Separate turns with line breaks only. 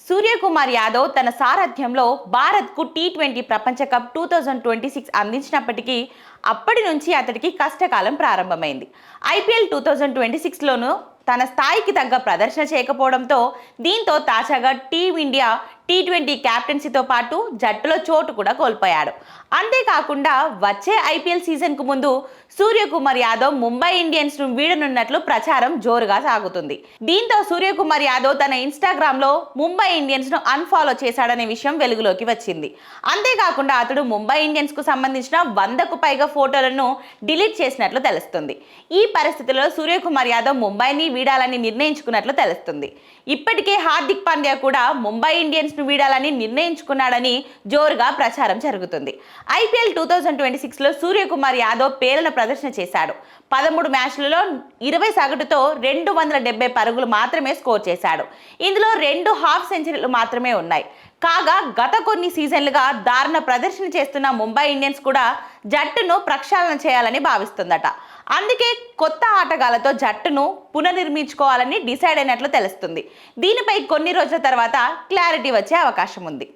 సూర్యకుమార్ యాదవ్ తన సారథ్యంలో భారత్కు టీ20 ప్రపంచ కప్ 2026 అందించినప్పటికీ అప్పటి నుంచి అతడికి కష్టకాలం ప్రారంభమైంది. ఐపీఎల్ 2026లోనూ తన స్థాయికి తగ్గ ప్రదర్శన చేయకపోవడంతో దీంతో తాజాగా టీమిండియా టీ20 కెప్టెన్సీతో పాటు జట్టులో చోటు కూడా కోల్పోయాడు. అంతేకాకుండా వచ్చే ఐపీఎల్ సీజన్కు ముందు సూర్యకుమార్ యాదవ్ ముంబై ఇండియన్స్ ను వీడనున్నట్లు ప్రచారం జోరుగా సాగుతుంది. దీంతో సూర్యకుమార్ యాదవ్ తన ఇన్స్టాగ్రామ్లో ముంబై ఇండియన్స్ ను అన్ఫాలో చేశాడనే విషయం వెలుగులోకి వచ్చింది. అంతేకాకుండా అతడు ముంబై ఇండియన్స్ కు సంబంధించిన 100కు పైగా ఫోటోలను డిలీట్ చేసినట్లు తెలుస్తుంది. ఈ పరిస్థితుల్లో సూర్యకుమార్ యాదవ్ ముంబైని వీడాలని నిర్ణయించుకున్నట్లు తెలుస్తుంది. ఇప్పటికే హార్దిక్ పాండ్యా కూడా ముంబై ఇండియన్స్ ను వీడాలని నిర్ణయించుకున్నాడని జోరుగా ప్రచారం జరుగుతుంది. ఐపీఎల్ 2026లో సూర్యకుమార్ యాదవ్ పేలన ప్రదర్శన చేశాడు. 13 మ్యాచ్లలో 20 సగటుతో 270 పరుగులు మాత్రమే స్కోర్ చేశాడు. ఇందులో 2 హాఫ్ సెంచరీలు మాత్రమే ఉన్నాయి. కాగా గత కొన్ని సీజన్లుగా దారుణ ప్రదర్శన చేస్తున్న ముంబై ఇండియన్స్ కూడా జట్టును ప్రక్షాళన చేయాలని భావిస్తుందట. అందుకే కొత్త ఆటగాళ్లతో జట్టును పునర్నిర్మించుకోవాలని డిసైడ్ అయినట్లు తెలుస్తుంది. దీనిపై కొన్ని రోజుల తర్వాత క్లారిటీ వచ్చే అవకాశం ఉంది.